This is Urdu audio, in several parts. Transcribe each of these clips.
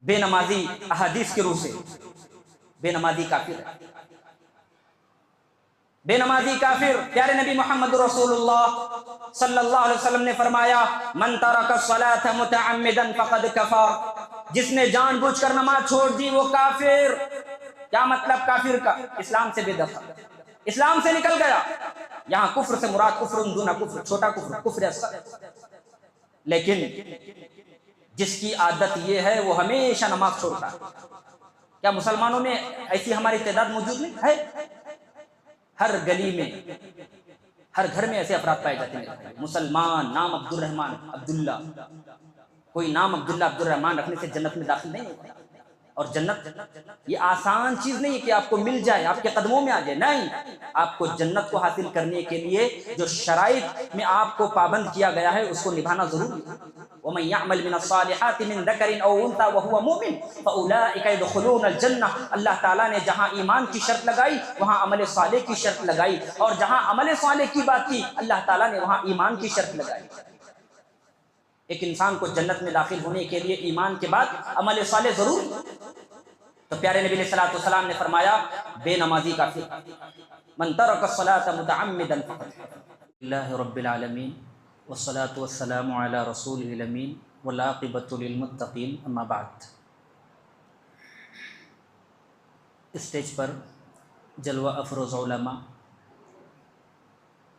بے نمازی احادیث کے روح سے بے نمازی کافر ہے، بے نمازی کافر۔ پیارے نبی محمد رسول اللہ صلی اللہ علیہ وسلم نے فرمایا من ترک الصلاۃ متعمدا فقد کفر، جس نے جان بوجھ کر نماز چھوڑ دی وہ کافر۔ کیا مطلب کافر کا؟ اسلام سے بے دخل، اسلام سے نکل گیا۔ یہاں کفر سے مراد کفر دون کفر، چھوٹا کفر، کفر اصغر۔ لیکن جس کی عادت یہ ہے وہ ہمیشہ نماز چھوڑتا ہے۔ کیا مسلمانوں میں ایسی ہماری تعداد موجود نہیں ہے؟ ہر گلی میں، ہر گھر میں ایسے افراد پائے جاتے ہیں۔ مسلمان نام عبد الرحمن، عبداللہ، کوئی نام عبداللہ عبد الرحمن رکھنے سے جنت میں داخل نہیں ہوتا۔ اور جنت یہ آسان چیز نہیں ہے کہ آپ کو مل جائے، آپ کے قدموں میں آ جائے، نہیں۔ آپ کو جنت کو حاصل کرنے کے لیے جو شرائط میں آپ کو پابند کیا گیا ہے اس کو نبھانا ضروری ہے۔ وَمَن يَعْمَلْ مِنَ الصَّالِحَاتِ مِن ذَكَرٍ أَوْ أُنثَىٰ وَهُوَ مُؤْمِنٌ فَأُولَٰئِكَ يَدْخُلُونَ الْجَنَّةَ۔ اللہ تعالیٰ نے جہاں ایمان کی شرط لگائی وہاں عمل صالح کی شرط لگائی، اور جہاں عمل صالح کی بات کی اللہ تعالیٰ نے وہاں ایمان کی شرط لگائی۔ ایک انسان کو جنت میں داخل ہونے کے لیے ایمان کے بعد عمل صالح ضرور۔ تو پیارے نبی علیہ السلام نے فرمایا بے نمازی کافر، من ترک الصلاۃ متعمدا فقد کفر۔ اللہ رب العالمین والصلاۃ والسلام علی رسولہ الامین والعاقبۃ للمتقین، اما بعد۔ اسٹیج پر جلوہ افروز علماء،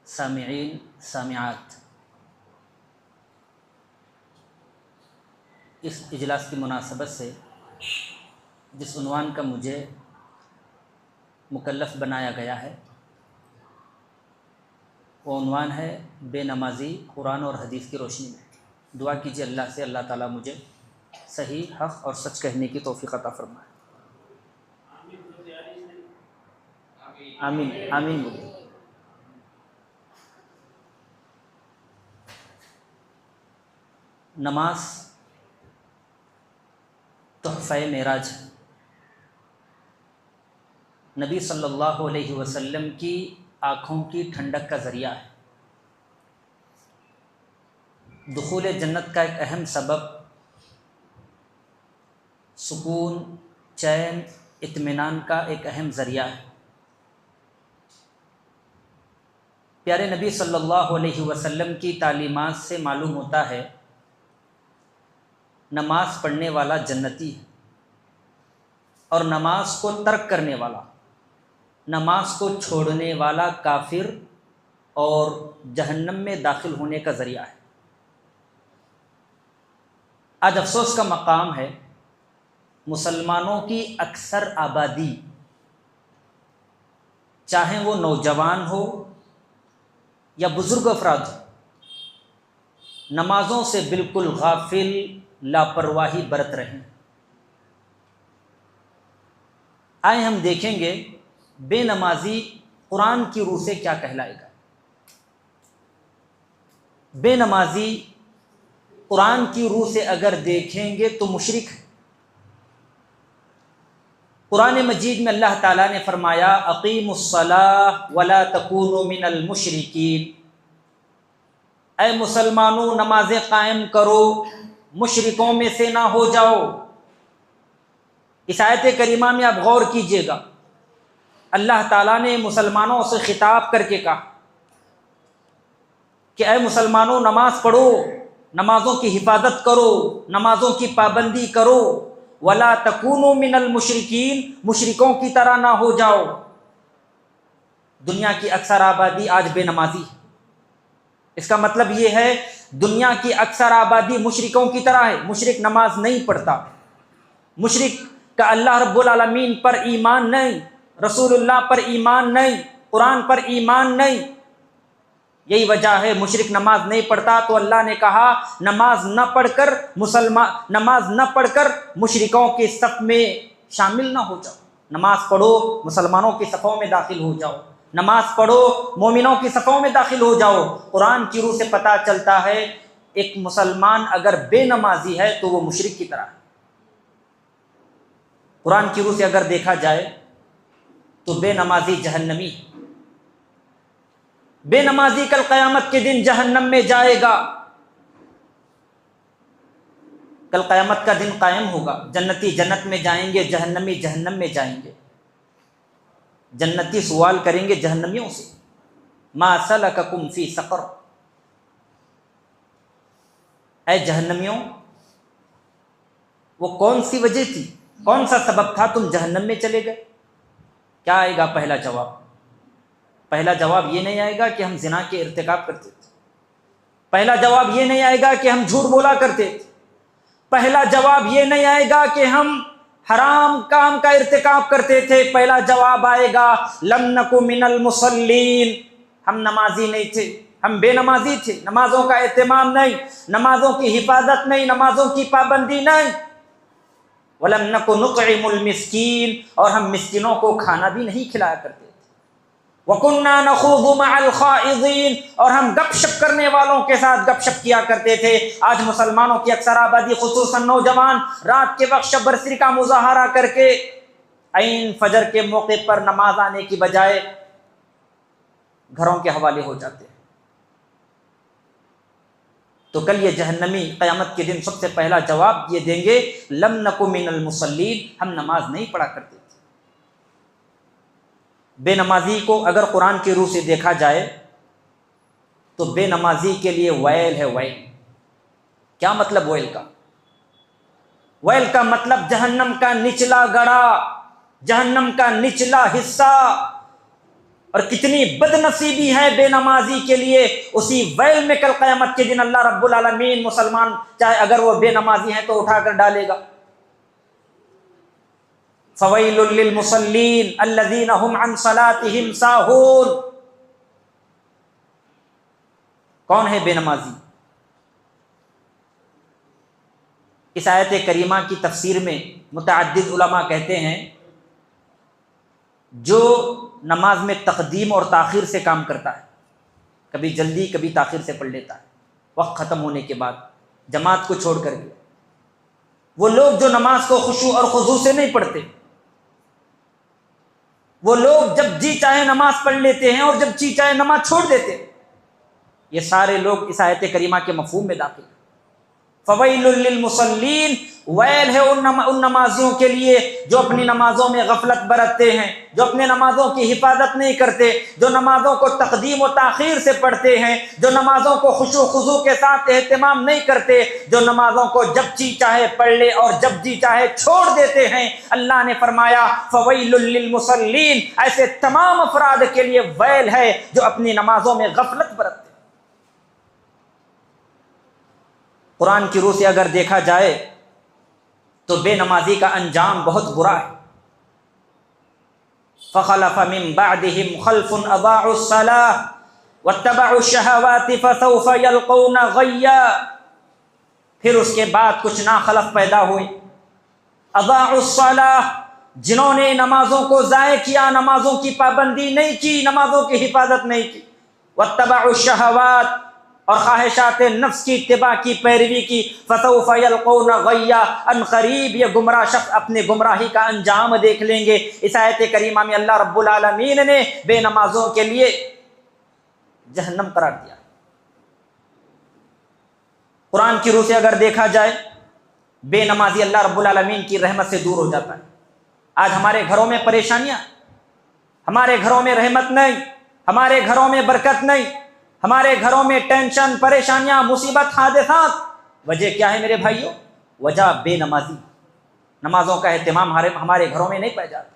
سامعین، سامعات، اس اجلاس کی مناسبت سے جس عنوان کا مجھے مکلف بنایا گیا ہے وہ عنوان ہے بے نمازی قرآن اور حدیث کی روشنی میں۔ دعا کیجیے اللہ سے اللہ تعالیٰ مجھے صحیح، حق اور سچ کہنے کی توفیق عطا فرمائے۔ آمین آمین بولیے۔ نماز تحفہ معراج ہے، نبی صلی اللہ علیہ وسلم کی آنکھوں کی ٹھنڈک کا ذریعہ ہے، دخول جنت کا ایک اہم سبب، سکون، چین، اطمینان کا ایک اہم ذریعہ ہے۔ پیارے نبی صلی اللہ علیہ وسلم کی تعلیمات سے معلوم ہوتا ہے نماز پڑھنے والا جنتی ہے، اور نماز کو ترک کرنے والا، نماز کو چھوڑنے والا کافر اور جہنم میں داخل ہونے کا ذریعہ ہے۔ آج افسوس کا مقام ہے مسلمانوں کی اکثر آبادی، چاہے وہ نوجوان ہو یا بزرگ افراد ہو، نمازوں سے بالکل غافل، لاپرواہی برت رہے ہیں۔ آئے ہم دیکھیں گے بے نمازی قرآن کی روح سے کیا کہلائے گا۔ بے نمازی قرآن کی روح سے اگر دیکھیں گے تو مشرک ہے۔ قرآن مجید میں اللہ تعالیٰ نے فرمایا اقیموا الصلاۃ ولا تکونوا من المشرکین، اے مسلمانوں نمازیں قائم کرو، مشرکوں میں سے نہ ہو جاؤ۔ اس آیت کریمہ میں آپ غور کیجئے گا، اللہ تعالیٰ نے مسلمانوں سے خطاب کر کے کہا کہ اے مسلمانوں نماز پڑھو، نمازوں کی حفاظت کرو، نمازوں کی پابندی کرو، وَلَا تَكُونُوا مِنَ الْمُشْرِكِينَ، مشرکوں کی طرح نہ ہو جاؤ۔ دنیا کی اکثر آبادی آج بے نمازی ہے، اس کا مطلب یہ ہے دنیا کی اکثر آبادی مشرکوں کی طرح ہے۔ مشرک نماز نہیں پڑھتا، مشرک کا اللہ رب العالمین پر ایمان نہیں، رسول اللہ پر ایمان نہیں، قرآن پر ایمان نہیں۔ یہی وجہ ہے مشرک نماز نہیں پڑھتا تو اللہ نے کہا نماز نہ پڑھ کر مشرکوں کے صف میں شامل نہ ہو جاؤ، نماز پڑھو مسلمانوں کے صفوں میں داخل ہو جاؤ، نماز پڑھو مومنوں کی صفوں میں داخل ہو جاؤ۔ قرآن کی روح سے پتہ چلتا ہے ایک مسلمان اگر بے نمازی ہے تو وہ مشرک کی طرح ہے۔ قرآن کی روح سے اگر دیکھا جائے تو بے نمازی جہنمی ہے، بے نمازی کل قیامت کے دن جہنم میں جائے گا۔ کل قیامت کا دن قائم ہوگا، جنتی جنت میں جائیں گے، جہنمی جہنم میں جائیں گے۔ جنتی سوال کریں گے جہنمیوں سے، ما سلککم فی سقر، اے جہنمیوں وہ کون سی وجہ تھی، کون سا سبب تھا تم جہنم میں چلے گئے؟ کیا آئے گا پہلا جواب؟ پہلا جواب یہ نہیں آئے گا کہ ہم زنا کے ارتکاب کرتے تھے، پہلا جواب یہ نہیں آئے گا کہ ہم جھوٹ بولا کرتے تھے، پہلا جواب یہ نہیں آئے گا کہ ہم حرام کام کا ارتکاب کرتے تھے، پہلا جواب آئے گا لم نک من المصلین، ہم نمازی نہیں تھے، ہم بے نمازی تھے، نمازوں کا اہتمام نہیں، نمازوں کی حفاظت نہیں، نمازوں کی پابندی نہیں، ولم نک نطعم المسکین، اور ہم مسکینوں کو کھانا بھی نہیں کھلایا کرتے تھے، وَكُنَّا نَخُوضُ مَعَ الْخَائِضِينَ، اور ہم گپ شپ کرنے والوں کے ساتھ گپ شپ کیا کرتے تھے۔ آج مسلمانوں کی اکثر آبادی خصوصاً نوجوان رات کے وقت شب برسری کا مظاہرہ کر کے عین فجر کے موقع پر نماز آنے کی بجائے گھروں کے حوالے ہو جاتے ہیں۔ تو کل یہ جہنمی قیامت کے دن سب سے پہلا جواب یہ دیں گے لم نک من المصلین، ہم نماز نہیں پڑھا کرتے تھے۔ بے نمازی کو اگر قرآن کی روح سے دیکھا جائے تو بے نمازی کے لیے ویل ہے، ویل۔ کیا مطلب ویل کا؟ ویل کا مطلب جہنم کا نچلا گڑھا، جہنم کا نچلا حصہ، اور کتنی بد نصیبی ہے بے نمازی کے لیے، اسی ویل میں کل قیامت کے دن اللہ رب العالمین مسلمان چاہے اگر وہ بے نمازی ہیں تو اٹھا کر ڈالے گا۔ فویل للمصلین الذین هم عن صلاتهم ساہون، کون ہے بے نمازی؟ اس آیت کریمہ کی تفسیر میں متعدد علماء کہتے ہیں جو نماز میں تقدیم اور تاخیر سے کام کرتا ہے، کبھی جلدی کبھی تاخیر سے پڑھ لیتا ہے وقت ختم ہونے کے بعد جماعت کو چھوڑ کر کے، وہ لوگ جو نماز کو خشوع اور خضوع سے نہیں پڑھتے، وہ لوگ جب جی چاہے نماز پڑھ لیتے ہیں اور جب جی چاہے نماز چھوڑ دیتے ہیں، یہ سارے لوگ اس آیت کریمہ کے مفہوم میں داخل ہیں۔ فویل للمصلین، ویل ہے ان نمازیوں کے لیے جو اپنی نمازوں میں غفلت برتتے ہیں، جو اپنے نمازوں کی حفاظت نہیں کرتے، جو نمازوں کو تقدیم و تاخیر سے پڑھتے ہیں، جو نمازوں کو خشوع و خضوع کے ساتھ اہتمام نہیں کرتے، جو نمازوں کو جب جی چاہے پڑھ لے اور جب جی چاہے چھوڑ دیتے ہیں۔ اللہ نے فرمایا فویل للمصلین، ایسے تمام افراد کے لیے ویل ہے جو اپنی نمازوں میں غفلت برتتے ہیں۔ قرآن کی روح سے اگر دیکھا جائے تو بے نمازی کا انجام بہت برا ہے۔ فخلف من بعدهم خلف اضاعوا الصلاة واتبعوا الشهوات فسوف يلقون غیا، پھر اس کے بعد کچھ ناخلف پیدا ہوئے، اضاعوا الصلاة، جنہوں نے نمازوں کو ضائع کیا، نمازوں کی پابندی نہیں کی، نمازوں کی حفاظت نہیں کی، واتبعوا الشهوات، اور خواہشات نفس کی اتباع کی، پیروی کی، فسوف یلقون غیا، ان قریب یہ گمراہ شخص اپنے گمراہی کا انجام دیکھ لیں گے۔ اس آیت کریمہ میں اللہ رب العالمین نے بے نمازوں کے لیے جہنم قرار دیا۔ قرآن کی روح سے اگر دیکھا جائے بے نمازی اللہ رب العالمین کی رحمت سے دور ہو جاتا ہے۔ آج ہمارے گھروں میں پریشانیاں، ہمارے گھروں میں رحمت نہیں، ہمارے گھروں میں برکت نہیں، ہمارے گھروں میں ٹینشن، پریشانیاں، مصیبت، حادثات۔ وجہ کیا ہے میرے بھائیوں؟ وجہ بے نمازی، نمازوں کا اہتمام ہمارے گھروں میں نہیں پایا جاتا۔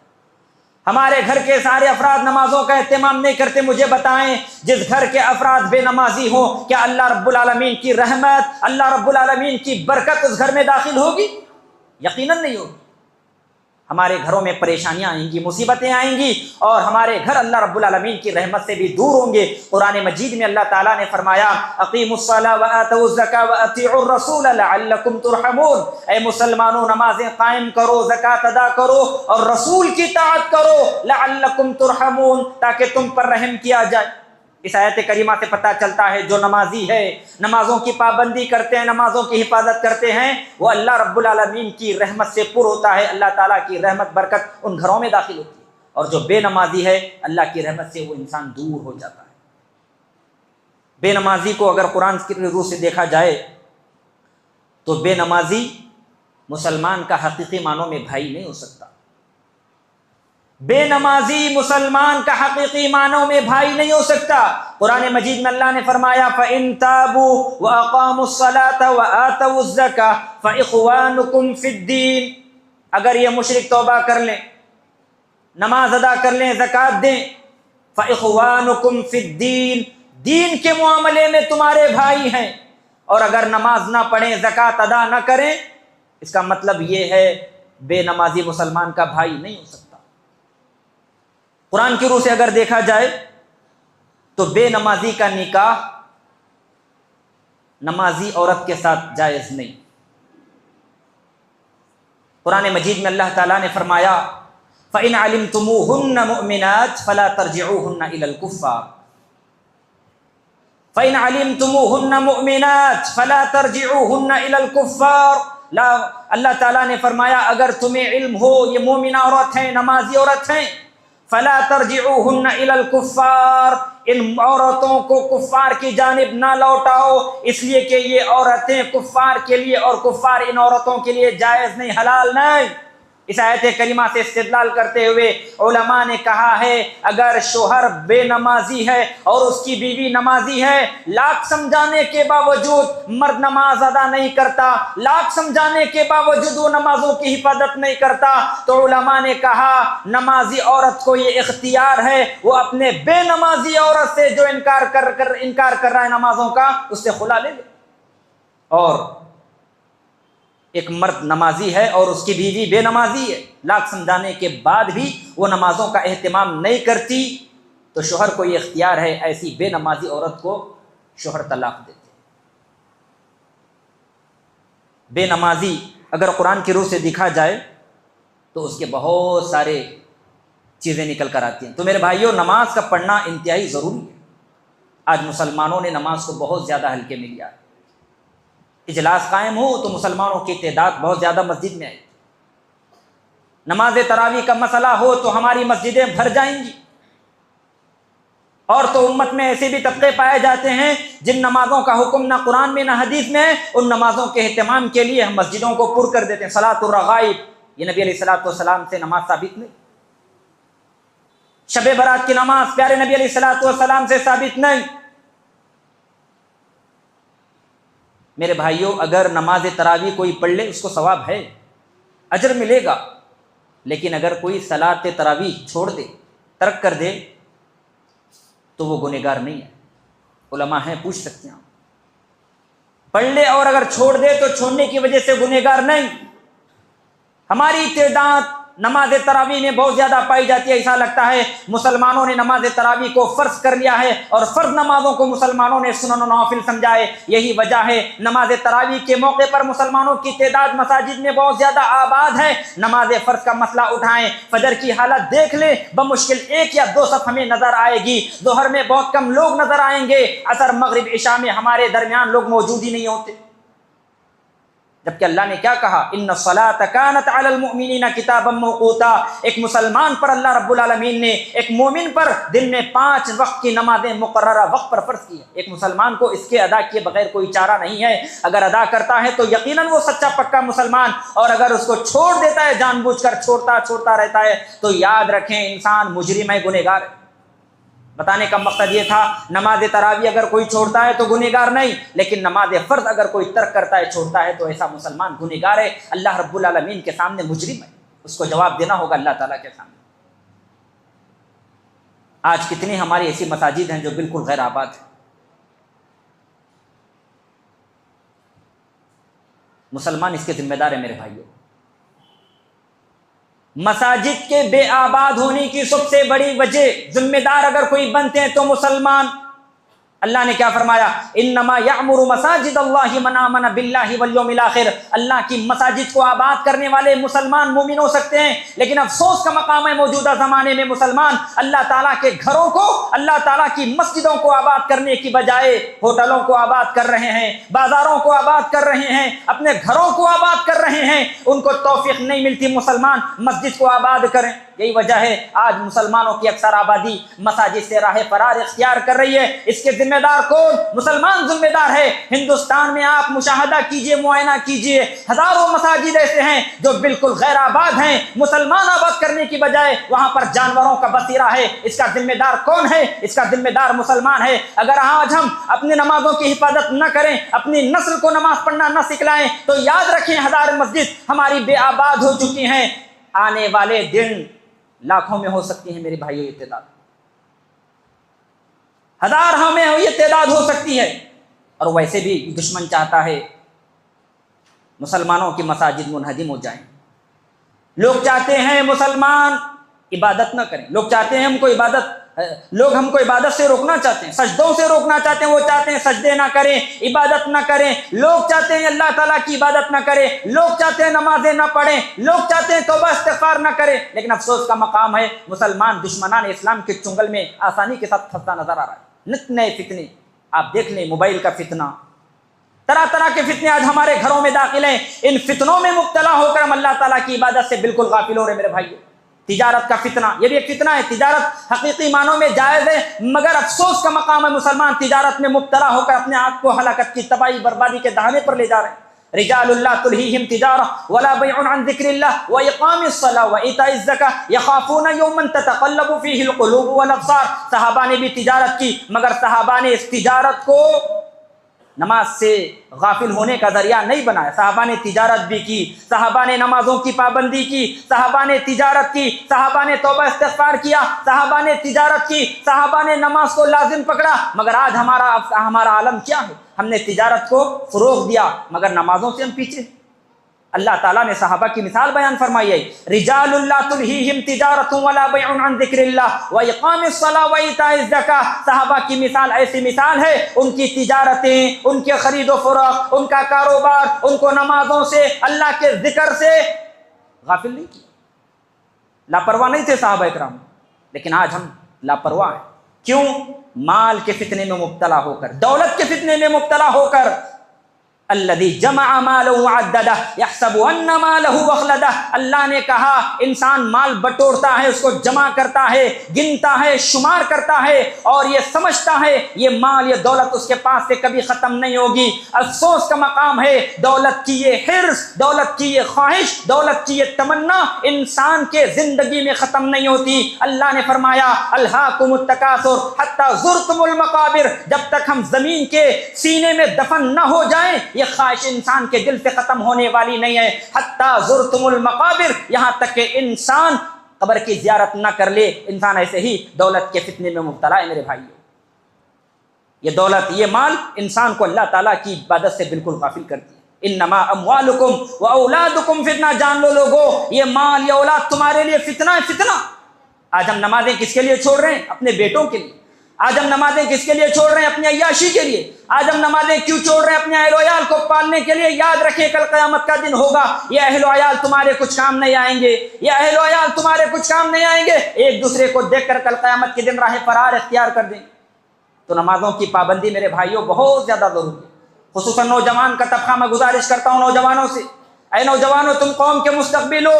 ہمارے گھر کے سارے افراد نمازوں کا اہتمام نہیں کرتے۔ مجھے بتائیں جس گھر کے افراد بے نمازی ہوں، کیا اللہ رب العالمین کی رحمت، اللہ رب العالمین کی برکت اس گھر میں داخل ہوگی؟ یقیناً نہیں ہوگی۔ ہمارے گھروں میں پریشانیاں آئیں گی، مصیبتیں آئیں گی، اور ہمارے گھر اللہ رب العالمین کی رحمت سے بھی دور ہوں گے۔ قرآن مجید میں اللہ تعالیٰ نے فرمایا اقیموا الصلاۃ وآتوا الزکاۃ وأطیعوا الرسول لعلکم ترحمون، اے مسلمانوں نمازیں قائم کرو، زکوٰۃ ادا کرو، اور رسول کی اطاعت کرو، لعلکم ترحمون، تاکہ تم پر رحم کیا جائے۔ اس آیت کریمہ سے پتہ چلتا ہے جو نمازی ہے، نمازوں کی پابندی کرتے ہیں، نمازوں کی حفاظت کرتے ہیں، وہ اللہ رب العالمین کی رحمت سے پر ہوتا ہے، اللہ تعالیٰ کی رحمت برکت ان گھروں میں داخل ہوتی ہے۔ اور جو بے نمازی ہے اللہ کی رحمت سے وہ انسان دور ہو جاتا ہے۔ بے نمازی کو اگر قرآن کی روح سے دیکھا جائے تو بے نمازی مسلمان کا حقیقی معنوں میں بھائی نہیں ہو سکتا، بے نمازی مسلمان کا حقیقی معنوں میں بھائی نہیں ہو سکتا۔ قرآن مجید میں اللہ نے فرمایا فَإِن تَابُوا وَأَقَامُوا الصَّلَاةَ وَآتَوُا الزَّكَاةَ فَإِخْوَانُكُمْ فِي الدِّينِ، اگر یہ مشرک توبہ کر لیں، نماز ادا کر لیں، زکوٰۃ دیں، فَإِخْوَانُكُمْ فِي الدِّينِ، دین کے معاملے میں تمہارے بھائی ہیں، اور اگر نماز نہ پڑھیں، زکوٰۃ ادا نہ کریں، اس کا مطلب یہ ہے بے نمازی مسلمان کا بھائی نہیں ہو سکتا۔ قرآن کی روح سے اگر دیکھا جائے تو بے نمازی کا نکاح نمازی عورت کے ساتھ جائز نہیں۔ قرآن مجید میں اللہ تعالیٰ نے فرمایا فَإِنْ عَلِمْتُمُوهُنَّ مُؤْمِنَاتٍ فَلَا تَرْجِعُوهُنَّ إِلَى الْكُفَّارِ فَإِنْ عَلِمْتُمُوهُنَّ مُؤْمِنَاتٍ فَلَا تَرْجِعُوهُنَّ إِلَى الْكُفَّارِ، اللہ تعالیٰ نے فرمایا اگر تمہیں علم ہو یہ مومنہ عورت ہیں، نمازی عورت ہیں، فَلَا تَرْجِعُوهُنَّ إِلَى الْكُفَّارِ، ان عورتوں کو کفار کی جانب نہ لوٹاؤ، اس لیے کہ یہ عورتیں کفار کے لیے اور کفار ان عورتوں کے لیے جائز نہیں، حلال نہیں۔ اس آیت کریمہ سے استدلال کرتے ہوئے علماء نے کہا ہے اگر شوہر بے نمازی ہے اور اس کی بیوی نمازی ہے، لاکھ سمجھانے کے باوجود مرد نماز ادا نہیں کرتا، لاکھ سمجھانے کے باوجود وہ نمازوں کی حفاظت نہیں کرتا، تو علماء نے کہا نمازی عورت کو یہ اختیار ہے وہ اپنے بے نمازی عورت سے جو انکار کر رہا ہے نمازوں کا، اس سے خلا لے لے۔ اور ایک مرد نمازی ہے اور اس کی بیوی بے نمازی ہے، لاکھ سمجھانے کے بعد بھی وہ نمازوں کا اہتمام نہیں کرتی، تو شوہر کو یہ اختیار ہے ایسی بے نمازی عورت کو شوہر طلاق دیتے۔ بے نمازی اگر قرآن کی روح سے دیکھا جائے تو اس کے بہت سارے چیزیں نکل کر آتی ہیں۔ تو میرے بھائیوں، نماز کا پڑھنا انتہائی ضروری ہے۔ آج مسلمانوں نے نماز کو بہت زیادہ ہلکے میں لیا ہے۔ اجلاس قائم ہو تو مسلمانوں کی تعداد بہت زیادہ مسجد میں آئی، نماز تراویح کا مسئلہ ہو تو ہماری مسجدیں بھر جائیں گی، اور تو امت میں ایسے بھی طبقے پائے جاتے ہیں جن نمازوں کا حکم نہ قرآن میں نہ حدیث میں ہے، ان نمازوں کے اہتمام کے لیے ہم مسجدوں کو پر کر دیتے ہیں۔ صلاۃ الرغائب، یہ نبی علیہ السلام سے نماز ثابت نہیں۔ شب برات کی نماز پیارے نبی علیہ السلام سے ثابت نہیں۔ میرے بھائیوں، اگر نماز تراویح کوئی پڑھ لے اس کو ثواب ہے، اجر ملے گا، لیکن اگر کوئی صلاۃ تراویح چھوڑ دے، ترک کر دے، تو وہ گنہگار نہیں ہے۔ علماء ہیں، پوچھ سکتے ہیں، پڑھ لے اور اگر چھوڑ دے تو چھوڑنے کی وجہ سے گنہگار نہیں۔ ہماری تعداد نماز تراویح میں بہت زیادہ پائی جاتی ہے، ایسا لگتا ہے مسلمانوں نے نماز تراویح کو فرض کر لیا ہے اور فرض نمازوں کو مسلمانوں نے سنن و نوافل سمجھائے۔ یہی وجہ ہے نماز تراویح کے موقع پر مسلمانوں کی تعداد مساجد میں بہت زیادہ آباد ہے۔ نماز فرض کا مسئلہ اٹھائیں، فجر کی حالت دیکھ لیں، بمشکل 1 یا 2 صف ہمیں نظر آئے گی، ظہر میں بہت کم لوگ نظر آئیں گے، عصر مغرب عشاء میں ہمارے درمیان لوگ موجود ہی نہیں ہوتے۔ جبکہ اللہ نے کیا کہا، ان الصلاۃ کانت علی المؤمنین کتابا موقوتا، ایک مسلمان پر اللہ رب العالمین نے، ایک مومن پر دن میں 5 وقت کی نمازیں مقررہ وقت پر فرض کی ہے۔ ایک مسلمان کو اس کے ادا کیے بغیر کوئی چارہ نہیں ہے۔ اگر ادا کرتا ہے تو یقیناً وہ سچا پکا مسلمان، اور اگر اس کو چھوڑ دیتا ہے، جان بوجھ کر چھوڑتا رہتا ہے، تو یاد رکھیں انسان مجرم ہے، گنہگار ہے۔ بتانے کا مقصد یہ تھا نماز تراویح اگر کوئی چھوڑتا ہے تو گنہگار نہیں، لیکن نماز فرض اگر کوئی ترک کرتا ہے، چھوڑتا ہے، تو ایسا مسلمان گنہگار ہے، اللہ رب العالمین کے سامنے مجرم ہے، اس کو جواب دینا ہوگا اللہ تعالیٰ کے سامنے۔ آج کتنی ہماری ایسی مساجد ہیں جو بالکل غیر آباد ہیں۔ مسلمان اس کے ذمہ دار ہے میرے بھائیوں۔ مساجد کے بے آباد ہونے کی سب سے بڑی وجہ، ذمہ دار اگر کوئی بنتے ہیں تو مسلمان۔ اللہ نے کیا فرمایا، انما یعمر مساجد اللہ من آمن باللہ والیوم الآخر، اللہ کی مساجد کو آباد کرنے والے مسلمان مومن ہو سکتے ہیں، لیکن افسوس کا مقام ہے موجودہ زمانے میں مسلمان اللہ تعالیٰ کے گھروں کو، اللہ تعالیٰ کی مسجدوں کو آباد کرنے کی بجائے ہوٹلوں کو آباد کر رہے ہیں، بازاروں کو آباد کر رہے ہیں، اپنے گھروں کو آباد کر رہے ہیں۔ ان کو توفیق نہیں ملتی مسلمان مسجد کو آباد کریں۔ یہی وجہ ہے آج مسلمانوں کی اکثر آبادی مساجد سے راہ فرار اختیار کر رہی ہے۔ اس کے ذمہ ذمہ دار کون؟ مسلمان ذمہ دار ہے۔ ہندوستان میں آپ مشاہدہ کیجئے، معائنہ کیجئے، ہزاروں مساجد ایسے ہیں جو بالکل غیر آباد ہیں، مسلمان آباد کرنے کی بجائے وہاں پر جانوروں کا بسیرا ہے۔ اس کا ذمہ دار کون ہے؟ اس کا ذمہ دار مسلمان ہے۔ اگر آج ہم اپنی نمازوں کی حفاظت نہ کریں، اپنی نسل کو نماز پڑھنا نہ سکھلائیں، تو یاد رکھیں ہزار مسجد ہماری بے آباد ہو چکی ہیں، آنے والے دن لاکھوں میں ہو سکتی ہیں میرے بھائیو یہ تعداد، ہزاروں میں یہ تعداد ہو سکتی ہے۔ اور ویسے بھی دشمن چاہتا ہے مسلمانوں کی مساجد منہدم ہو جائیں۔ لوگ چاہتے ہیں مسلمان عبادت نہ کریں، لوگ چاہتے ہیں لوگ ہم کو عبادت سے روکنا چاہتے ہیں، سجدوں سے روکنا چاہتے ہیں، وہ چاہتے ہیں سجدے نہ کریں، عبادت نہ کریں، لوگ چاہتے ہیں اللہ تعالیٰ کی عبادت نہ کریں، لوگ چاہتے ہیں نمازیں نہ پڑھیں، لوگ چاہتے ہیں توبہ استغفار نہ کریں، لیکن افسوس کا مقام ہے مسلمان دشمنان اسلام کے چنگل میں آسانی کے ساتھ پھنستا نظر آ رہا ہے۔ نت نئے فتنے آپ دیکھ لیں، موبائل کا فتنہ، طرح طرح کے فتنے آج ہمارے گھروں میں داخل ہیں۔ ان فتنوں میں مبتلا ہو کر ہم اللہ تعالیٰ کی عبادت سے بالکل غافل ہو رہے میرے بھائیو۔ تجارت کا فتنہ، یہ بھی ایک فتنہ ہے۔ تجارت حقیقی معنوں میں جائز ہے، مگر افسوس کا مقام ہے مسلمان تجارت میں مبتلا ہو کر اپنے آپ کو ہلاکت کی، تباہی بربادی کے دہانے پر لے جا رہے ہیں۔ رجال اللہ تلہیہم تجارہ ولا بیع عن ذکر اللہ واقام الصلاۃ وایتاء الزکاۃ یخافون یوما تتقلب فیہ القلوب والابصار۔ صحابہ نے بھی تجارت کی، مگر صحابہ نے اس تجارت کو نماز سے غافل ہونے کا ذریعہ نہیں بنایا۔ صحابہ نے تجارت بھی کی، صحابہ نے نمازوں کی پابندی کی، صحابہ نے تجارت کی، صحابہ نے توبہ استغفار کیا، صحابہ نے تجارت کی، صحابہ نے نماز کو لازم پکڑا، مگر آج ہمارا عالم کیا ہے؟ ہم نے تجارت کو فروغ دیا مگر نمازوں سے ہم پیچھے۔ اللہ تعالیٰ نے صحابہ کی مثال بیان فرمائی ہے، رجال اللہ تلہیہم تجارت ولا بیع عن ذکر اللہ واقام الصلاۃ وایتاء الزکاۃ۔ صحابہ کی مثال ایسی مثال ہے، ان کی تجارتیں، ان کے خرید و فروخت، ان کا کاروبار، ان کو نمازوں سے، اللہ کے ذکر سے غافل نہیں کیا، لاپرواہ نہیں تھے صحابہ کرام۔ لیکن آج ہم لاپرواہ ہیں، کیوں؟ مال کے فتنے میں مبتلا ہو کر، دولت کے فتنے میں مبتلا ہو کر۔ الذی جمع مالہ وعددہ یحسب ان مالہ اخلدہ۔ اللہ نے کہا انسان مال بٹورتا ہے، اس کو جمع کرتا ہے، گنتا ہے، شمار کرتا ہے، اور یہ سمجھتا ہے یہ مال، یہ دولت اس کے پاس سے کبھی ختم نہیں ہوگی۔ افسوس کا مقام ہے دولت کی یہ حرص، دولت کی یہ خواہش، دولت کی یہ تمنا انسان کے زندگی میں ختم نہیں ہوتی۔ اللہ نے فرمایا الہاکم التکاثر حتی زرتم المقابر۔ جب تک ہم زمین کے سینے میں دفن نہ ہو جائیں یہ خواہش انسان کے دل سے ختم ہونے والی نہیں ہے۔ حتی زرتم المقابر، یہاں تک کہ انسان قبر کی زیارت نہ کر لے، انسان ایسے ہی دولت کے فتنے میں مبتلا ہے میرے بھائیو۔ یہ دولت، یہ مال انسان کو اللہ تعالیٰ کی عبادت سے بالکل غافل کرتی ہے۔ انما اموالکم و اولادکم فتنہ، جان لو لوگو یہ مال، یہ اولاد تمہارے لیے فتنہ ہے، فتنہ۔ آج ہم نمازیں کس کے لیے چھوڑ رہے ہیں؟ اپنے بیٹوں کے لیے۔ آج ہم نمازیں کس کے لیے چھوڑ رہے ہیں؟ اپنی عیاشی کے لیے۔ آج ہم نمازیں کیوں چھوڑ رہے ہیں؟ اپنے اہل و عیال کو پالنے کے لیے۔ یاد رکھیں کل قیامت کا دن ہوگا، یہ اہل و عیال تمہارے کچھ کام نہیں آئیں گے، یہ اہل و عیال تمہارے کچھ کام نہیں آئیں گے۔ ایک دوسرے کو دیکھ کر کل قیامت کے دن راہ فرار اختیار کر دیں۔ تو نمازوں کی پابندی میرے بھائیوں بہت زیادہ ضروری ہے، خصوصاً نوجوان کا طبقہ۔ میں گزارش کرتا ہوں نوجوانوں سے، اے نوجوانوں تم قوم کے مستقبل ہو،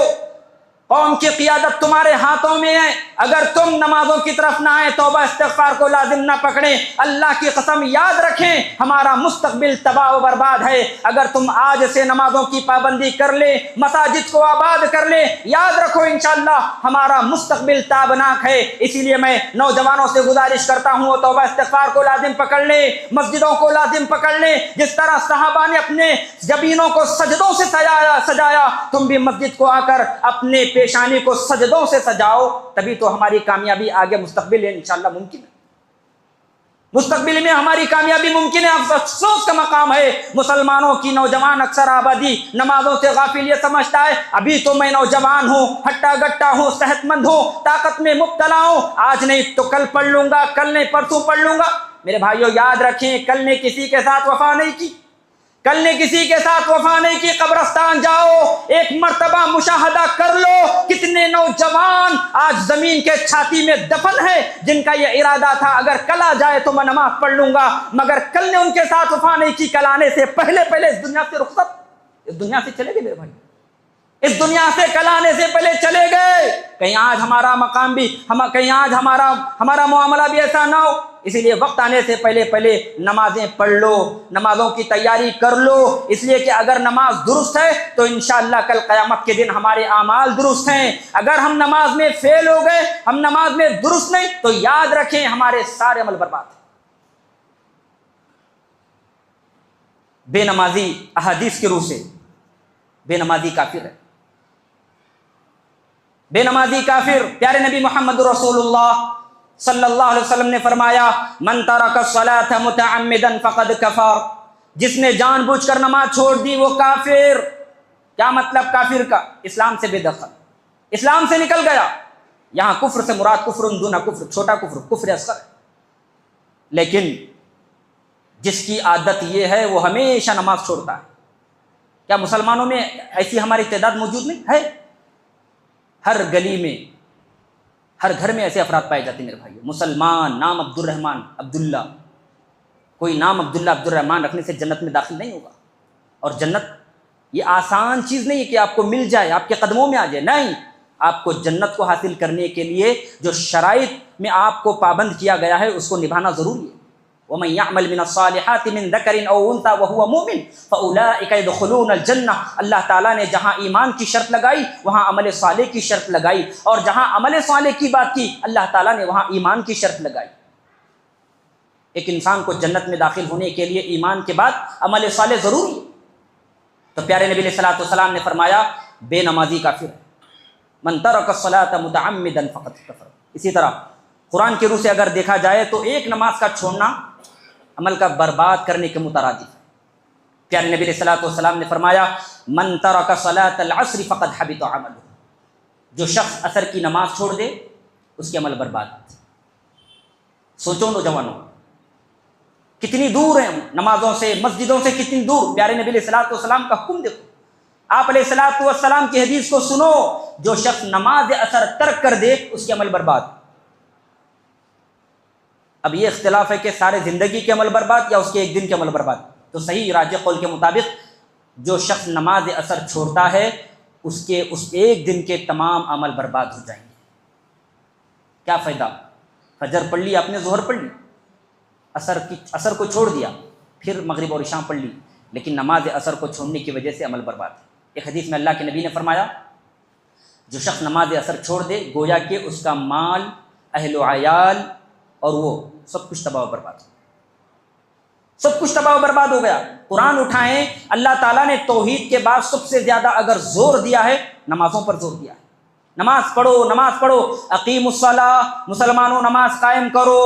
قوم کی قیادت تمہارے ہاتھوں میں ہے۔ اگر تم نمازوں کی طرف نہ آئے، توبہ استغفار کو لازم نہ پکڑیں، اللہ کی قسم یاد رکھیں ہمارا مستقبل تباہ و برباد ہے۔ اگر تم آج سے نمازوں کی پابندی کر لیں، مساجد کو آباد کر لیں، یاد رکھو انشاءاللہ ہمارا مستقبل تابناک ہے۔ اسی لیے میں نوجوانوں سے گزارش کرتا ہوں وہ توبہ استغفار کو لازم پکڑ لیں، مسجدوں کو لازم پکڑ لیں۔ جس طرح صحابہ نے اپنے جبینوں کو سجدوں سے سجایا، تم بھی مسجد کو آ کر اپنے پیشانی کو سجدوں سے سجاؤ، تبھی تو ہماری کامیابی آگے مستقبل ہے انشاءاللہ ممکن ہے، مستقبل میں ہماری کامیابی ممکن ہے۔ افسوس کا مقام ہے مسلمانوں کی نوجوان اکثر آبادی نمازوں سے غافل، یہ سمجھتا ہے ابھی تو میں نوجوان ہوں، ہٹا گٹا ہوں، صحت مند ہوں، طاقت میں مبتلا ہوں، آج نہیں تو کل پڑھ لوں گا، کل نہیں پرسوں پڑھ لوں گا۔ میرے بھائیو یاد رکھیں کل نے کسی کے ساتھ وفا نہیں کی، کل نے کسی کے ساتھ وفا نہیں کی۔ قبرستان جاؤ، ایک مرتبہ مشاہدہ کر لو کتنے نوجوان آج زمین کے چھاتی میں دفن ہے جن کا یہ ارادہ تھا اگر کل آ جائے تو میں نماز پڑھ لوں گا، مگر کل نے ان کے ساتھ وفا نہیں کی۔ کل آنے سے پہلے اس دنیا سے رخصت، اس دنیا سے چلے گئے میرے بھائی، اس دنیا سے کل آنے سے پہلے چلے گئے۔ کہیں آج ہمارا مقام بھی، کہیں آج ہمارا معاملہ بھی ایسا نہ ہو۔ اسی لیے وقت آنے سے پہلے نمازیں پڑھ لو، نمازوں کی تیاری کر لو، اس لیے کہ اگر نماز درست ہے تو انشاءاللہ کل قیامت کے دن ہمارے اعمال درست ہیں۔ اگر ہم نماز میں فیل ہو گئے، ہم نماز میں درست نہیں، تو یاد رکھیں ہمارے سارے عمل برباد ہیں۔ بے نمازی احادیث کے روح سے بے نمازی کافر ہے، بے نمازی کافر۔ پیارے نبی محمد رسول اللہ صلی اللہ علیہ وسلم نے فرمایا من ترک الصلاۃ متعمدا فقد کفر، جس نے جان بوجھ کر نماز چھوڑ دی وہ کافر۔ کیا مطلب کافر کا؟ اسلام سے بے دخل، اسلام سے نکل گیا۔ یہاں کفر سے مراد کفر دون کفر، چھوٹا کفر، کفر اصغر ہے۔ لیکن جس کی عادت یہ ہے وہ ہمیشہ نماز چھوڑتا ہے، کیا مسلمانوں میں ایسی ہماری تعداد موجود نہیں ہے؟ ہر گلی میں، ہر گھر میں ایسے افراد پائے جاتے ہیں میرے بھائیو۔ مسلمان نام عبد الرحمن، عبداللہ، کوئی نام عبداللہ عبد الرحمن رکھنے سے جنت میں داخل نہیں ہوگا۔ اور جنت یہ آسان چیز نہیں ہے کہ آپ کو مل جائے، آپ کے قدموں میں آ جائے، نہیں، آپ کو جنت کو حاصل کرنے کے لیے جو شرائط میں آپ کو پابند کیا گیا ہے اس کو نبھانا ضروری ہے۔ وَمَن يَعْمَلْ مِنَ الصَّالِحَاتِ مِن ذَكَرٍ أَوْ أُنثَىٰ وَهُوَ مُؤْمِنٌ فَأُولَٰئِكَ يَدْخُلُونَ الْجَنَّةَ۔ اللہ تعالیٰ نے جہاں ایمان کی شرط لگائی وہاں عمل صالح کی شرط لگائی، اور جہاں عمل صالح کی بات کی اللہ تعالیٰ نے وہاں ایمان کی شرط لگائی۔ ایک انسان کو جنت میں داخل ہونے کے لیے ایمان کے بعد عمل صالح ضروری ہے۔ تو پیارے نبی علیہ الصلوۃ نے فرمایا بے نمازی کافر ہے، من ترک الصلاۃ متعمدا فقد کفر۔ اسی طرح قرآن کے روح سے اگر دیکھا جائے تو ایک نماز کا چھوڑنا عمل کا برباد کرنے کے مترادف ہے۔ پیارے نبی علیہ الصلوۃ نے فرمایا من ترک صلاۃ العصر فقد حبط عملہ، جو شخص عصر کی نماز چھوڑ دے اس کے عمل برباد۔ سوچو نوجوانوں کتنی دور ہیں نمازوں سے، مسجدوں سے کتنی دور۔ پیارے نبی علیہ الصلوۃ کا حکم دیکھو، آپ علیہ الصلوۃ کی حدیث کو سنو، جو شخص نماز عصر ترک کر دے اس کے عمل برباد۔ اب یہ اختلاف ہے کہ سارے زندگی کے عمل برباد یا اس کے ایک دن کے عمل برباد۔ تو صحیح راجح قول کے مطابق جو شخص نماز عصر چھوڑتا ہے اس ایک دن کے تمام عمل برباد ہو جائیں گے۔ کیا فائدہ؟ فجر پڑھ لی آپ نے، ظہر پڑھ لی، عصر کو چھوڑ دیا، پھر مغرب اور عشاء پڑھ لی، لیکن نماز عصر کو چھوڑنے کی وجہ سے عمل برباد ہے۔ ایک حدیث میں اللہ کے نبی نے فرمایا جو شخص نماز عصر چھوڑ دے گویا کہ اس کا مال، اہل و عیال اور وہ سب کچھ تباہ و برباد ہو، سب کچھ تباہ و برباد ہو گیا۔ قرآن اٹھائیں، اللہ تعالیٰ نے توحید کے بعد سب سے زیادہ اگر زور دیا ہے نمازوں پر زور دیا ہے۔ نماز پڑھو، نماز پڑھو، اقیموا الصلاۃ، مسلمانوں نماز قائم کرو۔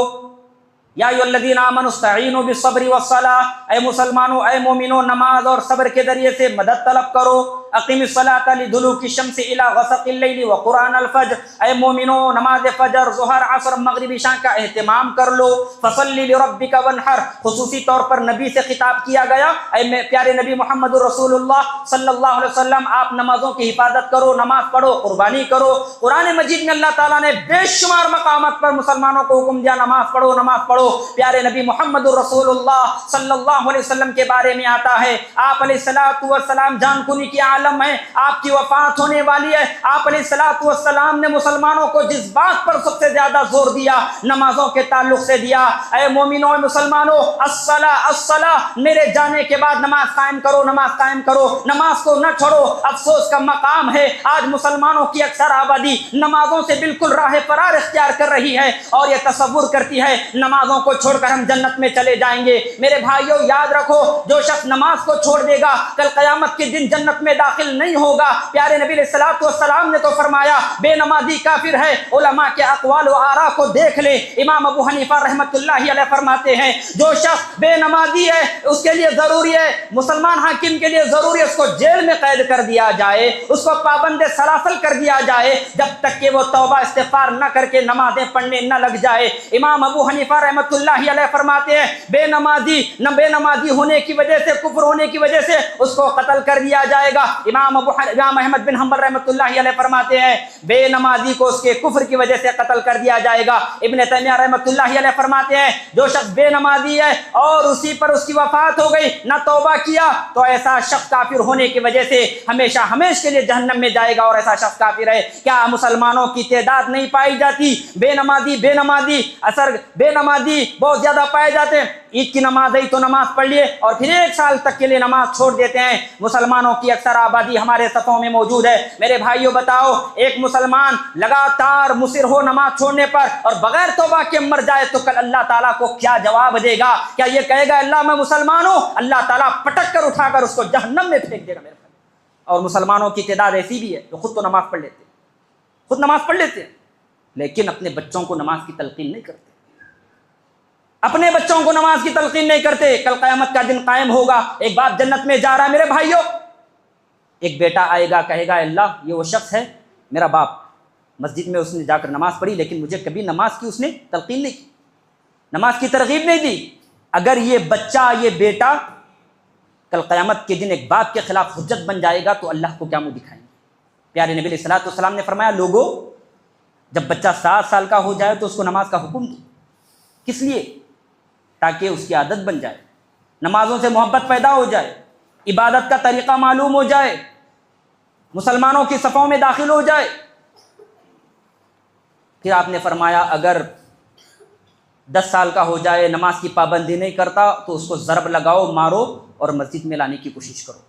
یا ایھا الذین آمنوا استعینوا بالصبر والصلاۃ، اے مسلمانوں، اے مومنوں، نماز اور صبر کے ذریعے سے مدد طلب کرو۔ اقیم الصلاۃ لدلوک الشمس الی غسق اللیل وقرآن الفجر، اے مومنوں نماز فجر، ظہر، عصر، مغرب، عشاء کا اہتمام کر لو۔ فصلی لربک وانحر، خصوصی طور پر نبی سے خطاب کیا گیا، اے پیارے نبی محمد رسول اللہ صلی اللہ علیہ وسلم، آپ نمازوں کی حفاظت کرو، نماز پڑھو، قربانی کرو۔ قرآن مجید میں اللہ تعالیٰ نے بے شمار مقامات پر مسلمانوں کو حکم دیا نماز پڑھو، نماز پڑھو۔ پیارے نبی محمد رسول اللہ صلی اللہ علیہ وسلم کے بارے میں آتا ہے آپ علیہ السلام جان کنی کی عالم ہے، آپ کی وفات ہونے والی ہے۔ آپ علیہ السلام نے مسلمانوں کو جس بات پر سب سے زیادہ زور دیا نمازوں کے تعلق سے دیا، اے مومنوں، اے مسلمانوں، الصلاۃ، میرے جانے کے بعد نماز قائم کرو، نماز قائم کرو، نماز کو نہ چھوڑو۔ افسوس کا مقام ہے آج مسلمانوں کی اکثر آبادی نمازوں سے بالکل راہ فرار اختیار کر رہی ہے اور یہ تصور کرتی ہے نمازوں کو چھوڑ کر ہم جنت میں چلے جائیں گے۔ میرے بھائیوں یاد رکھو، جو شخص نماز کو چھوڑ دے گا کل قیامت کے دن جنت میں داخل نہیں ہوگا۔ پیارے نبی علیہ السلام نے تو فرمایا بے نمازی کافر ہے۔ علماء کے اقوال و آراء کو دیکھ لیں، امام ابو حنیفہ رحمۃ اللہ علیہ فرماتے ہیں جو شخص بے نمازی ہے اس کے لیے ضروری ہے، مسلمان حاکم کے لیے ضروری ہے اس کو جیل میں قید کر دیا جائے، اس کو پابند سلاسل کر دیا جائے جب تک کہ وہ توبہ استغفار نہ کر کے نمازیں پڑھنے نہ لگ جائے۔ امام ابو حنیفہ رحمۃ اللہ علیہ فرماتے ہیں بے نمازی ہونے کی وجہ سے، کفر ہونے کی وجہ سے اس کو قتل کر دیا جائے گا، امام احمد بن حنبل رحمۃ اللہ علیہ فرماتے ہیں بے نمازی کو اس کے کفر کی وجہ سے قتل کر دیا جائے گا۔ ابن تیمیہ رحمۃ اللہ علیہ فرماتے ہیں جو شخص بے نمازی ہے اور اسی پر اس کی وفات ہو گئی، نہ توبہ کیا، تو ایسا شخص کافر ہونے کی وجہ سے ہمیشہ ہمیشہ کے لیے جہنم میں جائے گا، اور ایسا شخص کافر ہے۔ کیا مسلمانوں کی تعداد نہیں پائی جاتی؟ بے نمازی بہت زیادہ پائے جاتے ہیں۔ عید کی نماز ہے تو نماز پڑھ لیے اور پھر 1 سال تک کے لیے نماز چھوڑ دیتے ہیں۔ مسلمانوں کی اکثر آبادی ہمارے صفوں میں موجود ہے۔ میرے بھائیوں بتاؤ، ایک مسلمان لگاتار مصر ہو نماز چھوڑنے پر اور بغیر توبہ کے مر جائے تو کل اللہ تعالیٰ کو کیا جواب دے گا؟ کیا یہ کہے گا اللہ میں مسلمان ہوں؟ اللہ تعالیٰ پٹک کر اٹھا کر اس کو جہنم میں پھینک دے گا میرے بھائی۔ اور مسلمانوں کی تعداد ایسی بھی ہے جو خود تو نماز پڑھ لیتے ہیں، خود نماز پڑھ لیتے ہیں، لیکن اپنے بچوں کو نماز کی تلقین نہیں کرتے، اپنے بچوں کو نماز کی تلقین نہیں کرتے۔ کل قیامت کا دن قائم ہوگا، ایک باپ جنت میں جا رہا ہے میرے بھائیوں، ایک بیٹا آئے گا کہے گا اللہ یہ وہ شخص ہے میرا باپ، مسجد میں اس نے جا کر نماز پڑھی لیکن مجھے کبھی نماز کی اس نے تلقین نہیں کی، نماز کی ترغیب نہیں دی۔ اگر یہ بچہ، یہ بیٹا کل قیامت کے دن ایک باپ کے خلاف حجت بن جائے گا تو اللہ کو کیا منہ دکھائیں گے؟ پیارے نبی علیہ الصلوۃ والسلام نے فرمایا لوگوں جب بچہ 7 سال کا ہو جائے تو اس کو نماز کا حکم دو۔ کس لیے؟ تاکہ اس کی عادت بن جائے، نمازوں سے محبت پیدا ہو جائے، عبادت کا طریقہ معلوم ہو جائے، مسلمانوں کی صفوں میں داخل ہو جائے۔ پھر آپ نے فرمایا اگر 10 سال کا ہو جائے نماز کی پابندی نہیں کرتا تو اس کو ضرب لگاؤ، مارو اور مسجد میں لانے کی کوشش کرو۔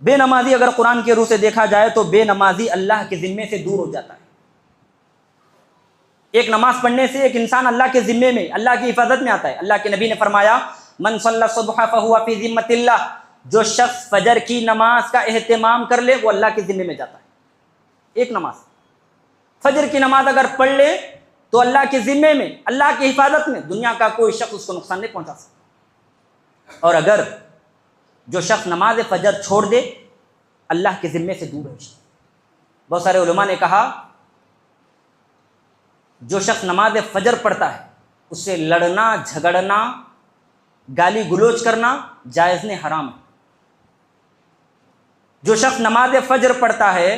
بے نمازی اگر قرآن کے روح سے دیکھا جائے تو بے نمازی اللہ کے ذمے سے دور ہو جاتا ہے۔ ایک نماز پڑھنے سے ایک انسان اللہ کے ذمے میں، اللہ کی حفاظت میں آتا ہے۔ اللہ کے نبی نے فرمایا من صلی الصبح فہو فی ذمۃ اللہ، جو شخص فجر کی نماز کا اہتمام کر لے وہ اللہ کے ذمے میں جاتا ہے۔ ایک نماز، فجر کی نماز اگر پڑھ لے تو اللہ کے ذمے میں، اللہ کی حفاظت میں، دنیا کا کوئی شخص اس کو نقصان نہیں پہنچا سکتا۔ اور اگر جو شخص نماز فجر چھوڑ دے اللہ کے ذمے سے دور ہے۔ بہت سارے علماء نے کہا جو شخص نماز فجر پڑھتا ہے اس سے لڑنا، جھگڑنا، گالی گلوچ کرنا جائز نہیں، حرام ہے۔ جو شخص نماز فجر پڑھتا ہے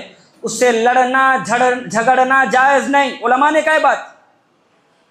اس سے لڑنا، جھگڑنا جائز نہیں۔ علماء نے کہا بات،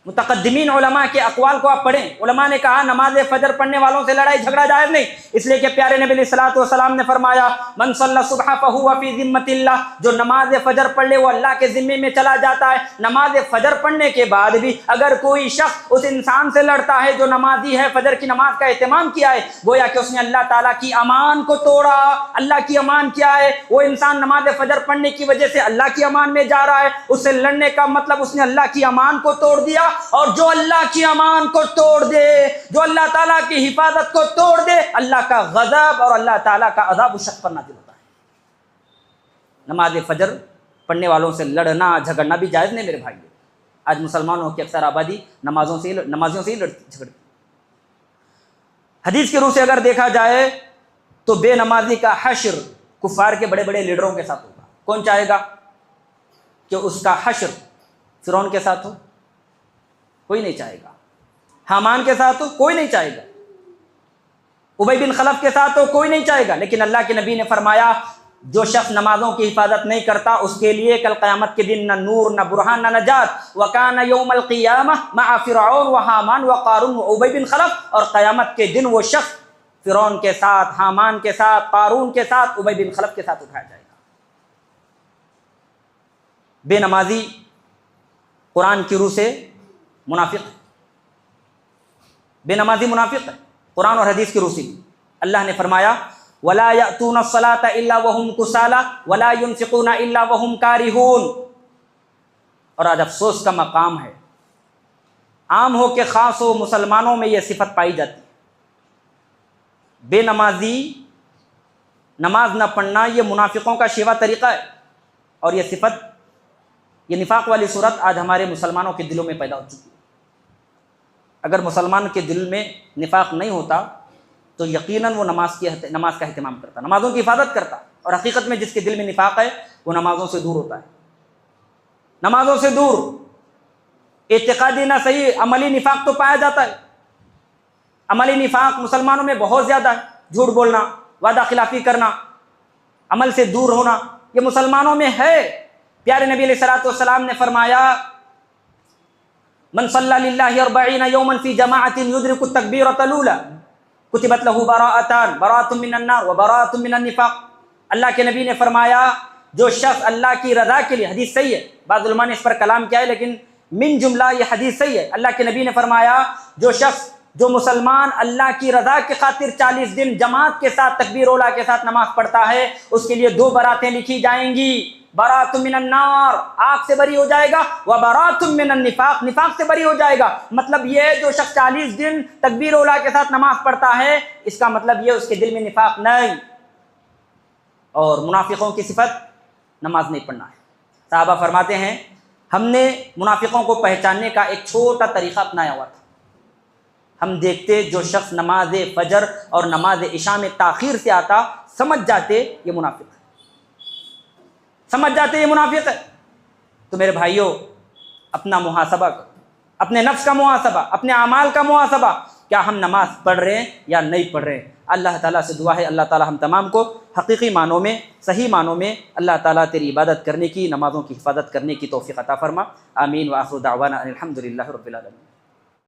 متقدمین علماء کے اقوال کو آپ پڑھیں، علماء نے کہا نماز فجر پڑھنے والوں سے لڑائی جھگڑا جائز نہیں، اس لیے کہ پیارے نبی علیہ الصلوۃ والسلام نے فرمایا من صلی الصبح فہو فی ذمۃ اللہ، جو نماز فجر پڑھ لے وہ اللہ کے ذمے میں چلا جاتا ہے۔ نماز فجر پڑھنے کے بعد بھی اگر کوئی شخص اس انسان سے لڑتا ہے جو نمازی ہے، فجر کی نماز کا اہتمام کیا ہے، گویا کہ اس نے اللہ تعالیٰ کی امان کو توڑا۔ اللہ کی امان کیا ہے؟ وہ انسان نماز فجر پڑھنے کی وجہ سے اللہ کی امان میں جا رہا ہے، اس سے لڑنے کا مطلب اس نے اللہ کی امان کو توڑ دیا، اور جو اللہ کی امان کو توڑ دے، جو اللہ تعالیٰ کی حفاظت کو توڑ دے، اللہ کا غضب اور اللہ تعالیٰ کا عذاب اس شخص پر نازل ہوتا ہے۔ نماز فجر پڑھنے والوں سے لڑنا، جھگڑنا بھی جائز نہیں میرے بھائی۔ آج مسلمانوں کی اکثر آبادی نمازیوں سے ہی جھگڑتی۔ حدیث کے روح سے اگر دیکھا جائے تو بے نمازی کا حشر کفار کے بڑے بڑے لیڈروں کے ساتھ ہوگا۔ کون چاہے گا کہ اس کا حشر فرعون کے ساتھ ہو؟ کوئی نہیں چاہے گا۔ حامان کے ساتھ ہو؟ کوئی نہیں چاہے گا۔ ابی بن خلف کے ساتھ ہو؟ کوئی نہیں چاہے گا۔ لیکن اللہ کے نبی نے فرمایا جو شخص نمازوں کی حفاظت نہیں کرتا اس کے لیے کل قیامت کے دن نہ نور، نہ برہان، نہ نجات۔ وَكَانَ يَوْمَ الْقِيَامَةِ مَعَ فِرْعَوْنَ وَحَامَانَ وَقَارُونَ وَأُبَيْ بن خلف، اور قیامت کے دن وہ شخص فرعون کے ساتھ، حامان کے ساتھ، قارون کے ساتھ، ابی بن خلف کے ساتھ اٹھایا جائے گا۔ بے نمازی قرآن کی روح سے منافق ہے، بے نمازی منافق ہے، قرآن اور حدیث کی روح سے۔ اللہ نے فرمایا وَلَا يَأْتُونَ الصَّلَاةَ إِلَّا وَهُمْ كُسَالَىٰ وَلَا يُنْفِقُونَ إِلَّا وَهُمْ كَارِهُونَ۔ اور آج افسوس کا مقام ہے، عام ہو کہ خاص ہو، مسلمانوں میں یہ صفت پائی جاتی ہے۔ بے نمازی، نماز نہ پڑھنا یہ منافقوں کا شیوا طریقہ ہے، اور یہ صفت، یہ نفاق والی صورت آج ہمارے مسلمانوں کے دلوں میں پیدا ہو چکی ہے۔ اگر مسلمان کے دل میں نفاق نہیں ہوتا تو یقیناً وہ نماز کا اہتمام کرتا، نمازوں کی حفاظت کرتا، اور حقیقت میں جس کے دل میں نفاق ہے وہ نمازوں سے دور ہوتا ہے، نمازوں سے دور۔ اعتقادی نہ صحیح، عملی نفاق تو پایا جاتا ہے۔ عملی نفاق مسلمانوں میں بہت زیادہ ہے، جھوٹ بولنا، وعدہ خلافی کرنا، عمل سے دور ہونا، یہ مسلمانوں میں ہے۔ پیارے نبی علیہ الصلوۃ والسلام نے فرمایا من صلی للہ 40 یوما فی جماعۃ یدرک التکبیرۃ الاولی کتبت لہ براءتان، براءۃ من النار و براءۃ من النفاق۔ اللہ کے نبی نے فرمایا جو شخص اللہ کی رضا کے لیے، حدیث صحیح ہے، بعض علماء نے اس پر کلام کیا ہے لیکن من جملہ یہ حدیث صحیح ہے، اللہ کے نبی نے فرمایا جو مسلمان اللہ کی رضا کی خاطر 40 دن جماعت کے ساتھ تکبیر اولیٰ کے ساتھ نماز پڑھتا ہے، اس کے لیے 2 براتیں لکھی جائیں گی، براءۃ من النار، آگ سے بری ہو جائے گا، و براءۃ من النفاق، نفاق سے بری ہو جائے گا۔ مطلب یہ جو شخص 40 دن تکبیر اولیٰ کے ساتھ نماز پڑھتا ہے، اس کا مطلب یہ اس کے دل میں نفاق نہیں۔ اور منافقوں کی صفت نماز نہیں پڑھنا ہے۔ صحابہ فرماتے ہیں ہم نے منافقوں کو پہچاننے کا ایک چھوٹا طریقہ اپنایا ہوا تھا، ہم دیکھتے جو شخص نماز فجر اور نماز عشاء میں تاخیر سے آتا، سمجھ جاتے یہ منافق ہے، سمجھ جاتے یہ منافق ہے۔ تو میرے بھائیوں، اپنا محاسبہ کرو، اپنے نفس کا محاسبہ، اپنے اعمال کا محاسبہ، کیا ہم نماز پڑھ رہے ہیں یا نہیں پڑھ رہے ہیں۔ اللہ تعالیٰ سے دعا ہے اللہ تعالیٰ ہم تمام کو حقیقی معنوں میں، صحیح معنوں میں اللہ تعالیٰ تیری عبادت کرنے کی، نمازوں کی حفاظت کرنے کی توفیق عطا فرما۔ آمین وآخر دعوانا ان الحمد للہ رب العالمین۔